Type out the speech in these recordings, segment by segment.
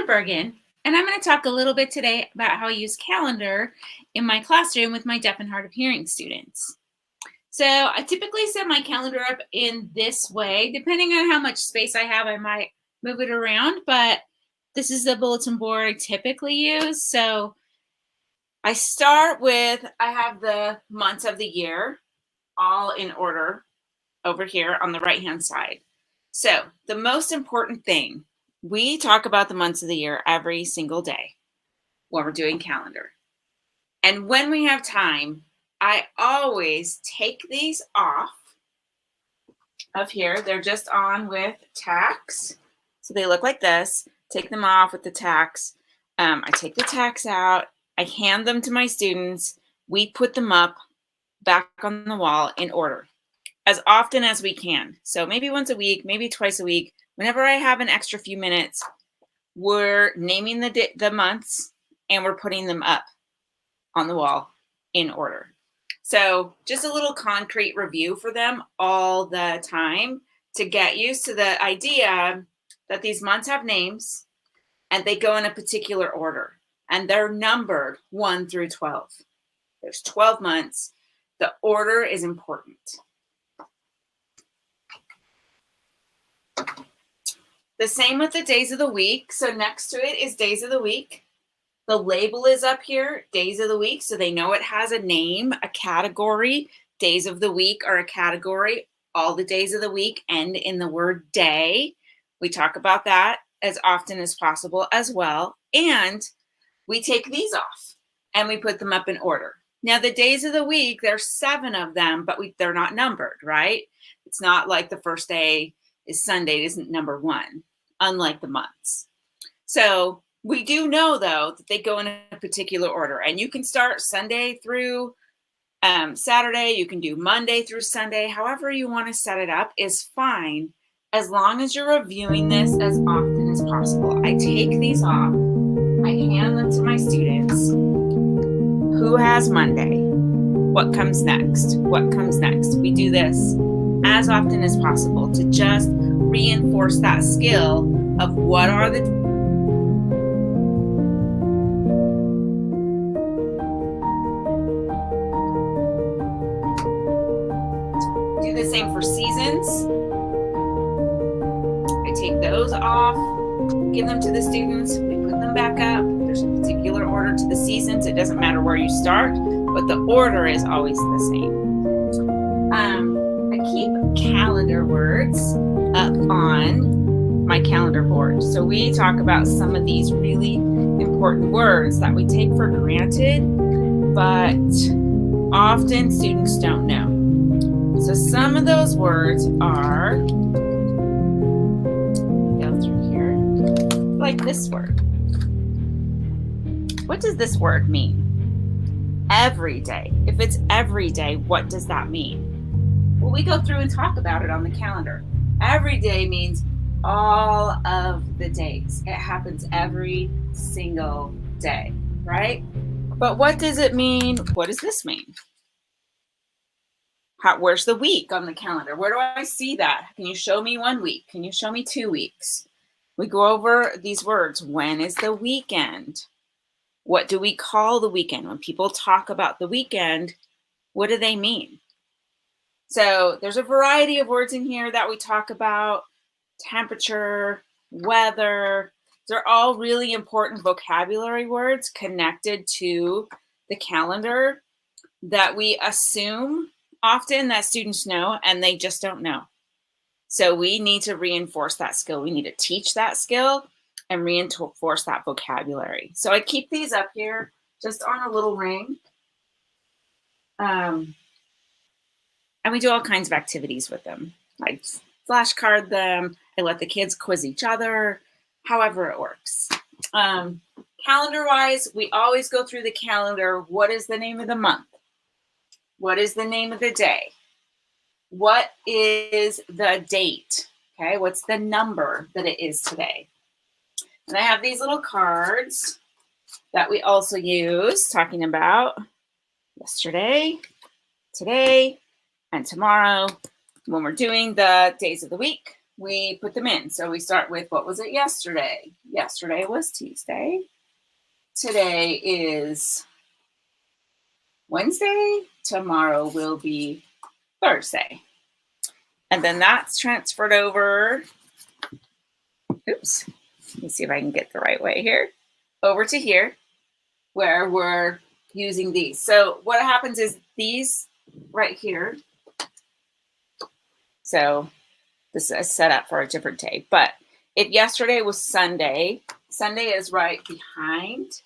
Bergen, and I'm going to talk a little bit today about how I use calendar in my classroom with my deaf and hard of hearing students. So I typically set my calendar up in this way. Depending on how much space I have, I might move it around, but this is the bulletin board I typically use. So I start with, I have the months of the year all in order over here on the right-hand side. So the most important thing, we talk about the months of the year every single day when we're doing calendar. And when we have time, I always take these off of here. They're just on with tacks. So they look like this. Take them off with the tacks. I take the tacks out. I hand them to my students. We put them up back on the wall in order as often as we can. So maybe once a week, maybe twice a week. Whenever I have an extra few minutes, we're naming the months and we're putting them up on the wall in order. So just a little concrete review for them all the time to get used to the idea that these months have names and they go in a particular order and they're numbered 1 through 12. There's 12 months. The order is important. The same with the days of the week. So next to it is days of the week. The label is up here, days of the week, so they know it has a name, a category. Days of the week are a category. All the days of the week end in the word day. We talk about that as often as possible as well. And we take these off and we put them up in order. Now, the days of the week, there's 7 of them, but they're not numbered, right? It's not like the first day is Sunday, it isn't number 1, unlike the months. So we do know, though, that they go in a particular order. And you can start Sunday through Saturday. You can do Monday through Sunday. However you want to set it up is fine, as long as you're reviewing this as often as possible. I take these off. I hand them to my students. Who has Monday? What comes next? What comes next? We do this as often as possible to just reinforce that skill of what are the do the same for seasons. I take those off, give them to the students, we put them back up. There's a particular order to the seasons. It doesn't matter where you start, but the order is always the same. I keep calendar words up on my calendar board. So we talk about some of these really important words that we take for granted, but often students don't know. So some of those words are, go through here, like this word. What does this word mean? Every day. If it's every day, what does that mean? Well, we go through and talk about it on the calendar. Every day means all of the days. It happens every single day, right? But what does it mean? What does this mean? Where's the week on the calendar? Where do I see that? Can you show me 1 week? Can you show me 2 weeks? We go over these words. When is the weekend? What do we call the weekend? When people talk about the weekend, what do they mean? So there's a variety of words in here that we talk about. Temperature, weather. They're all really important vocabulary words connected to the calendar that we assume often that students know, and they just don't know. So we need to reinforce that skill. We need to teach that skill and reinforce that vocabulary. So I keep these up here just on a little ring. And we do all kinds of activities with them. I flashcard them. I let the kids quiz each other, however it works. Calendar-wise, we always go through the calendar. What is the name of the month? What is the name of the day? What is the date? Okay, what's the number that it is today? And I have these little cards that we also use, talking about yesterday, today, and tomorrow when we're doing the days of the week. we put them in. So we start with, what was it yesterday? Yesterday was Tuesday. Today is Wednesday. Tomorrow will be Thursday. And then that's transferred over. Oops. Let me see if I can get the right way here. Over to here, where we're using these. So what happens is these right here. So this is set up for a different day. But if yesterday was Sunday, Sunday is right behind.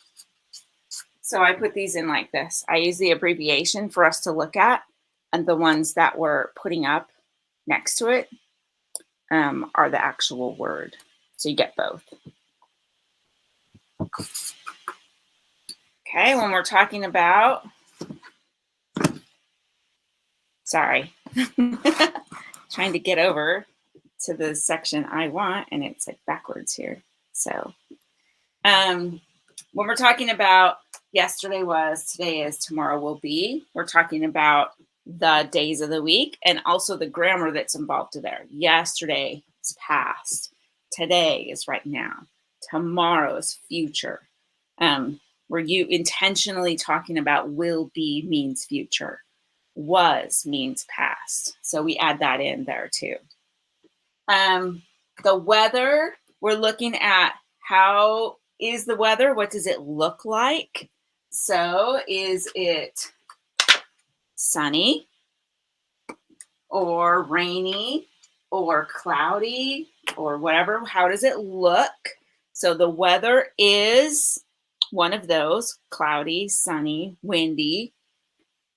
So I put these in like this. I use the abbreviation for us to look at, and the ones that we're putting up next to it are the actual word. So you get both. Okay, when we're talking about, sorry, trying to get over to the section I want, and it's like backwards here. So when we're talking about yesterday was, today is, tomorrow will be, we're talking about the days of the week and also the grammar that's involved there. Yesterday is past. Today is right now. Tomorrow is future. Where you intentionally talking about will be means future. Was means past. So we add that in there too. The weather, we're looking at how is the weather? What does it look like? So is it sunny or rainy or cloudy or whatever? How does it look? So the weather is one of those: cloudy, sunny, windy.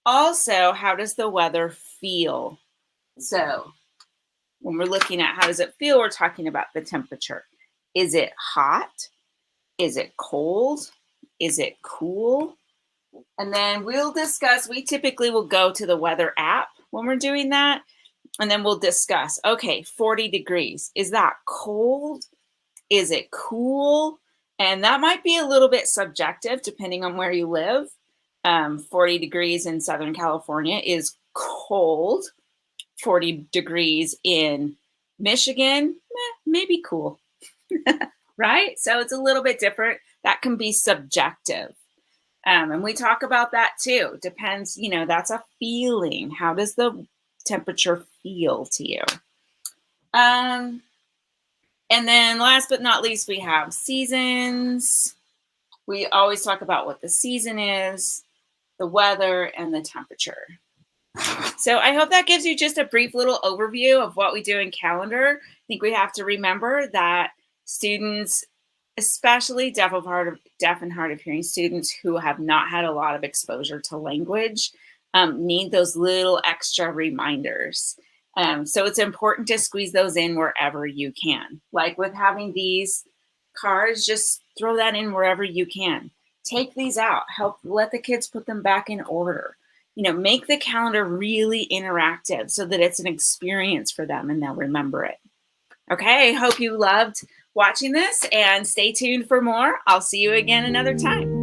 Also, how does the weather feel? So when we're looking at how does it feel, we're talking about the temperature. Is it hot? Is it cold? Is it cool? And then we'll discuss, we typically will go to the weather app when we're doing that. And then we'll discuss, okay, 40 degrees. Is that cold? Is it cool? And that might be a little bit subjective depending on where you live. 40 degrees in Southern California is cold. 40 degrees in Michigan, maybe cool, right? So it's a little bit different. That can be subjective. And we talk about that too. Depends, that's a feeling. How does the temperature feel to you? And then last but not least, we have seasons. We always talk about what the season is, the weather, and the temperature. So I hope that gives you just a brief little overview of what we do in calendar. I think we have to remember that students, especially deaf and hard of hearing students who have not had a lot of exposure to language, need those little extra reminders. So it's important to squeeze those in wherever you can. Like with having these cards, just throw that in wherever you can. Take these out, let the kids put them back in order. Make the calendar really interactive so that it's an experience for them and they'll remember it. Okay, I hope you loved watching this and stay tuned for more. I'll see you again another time.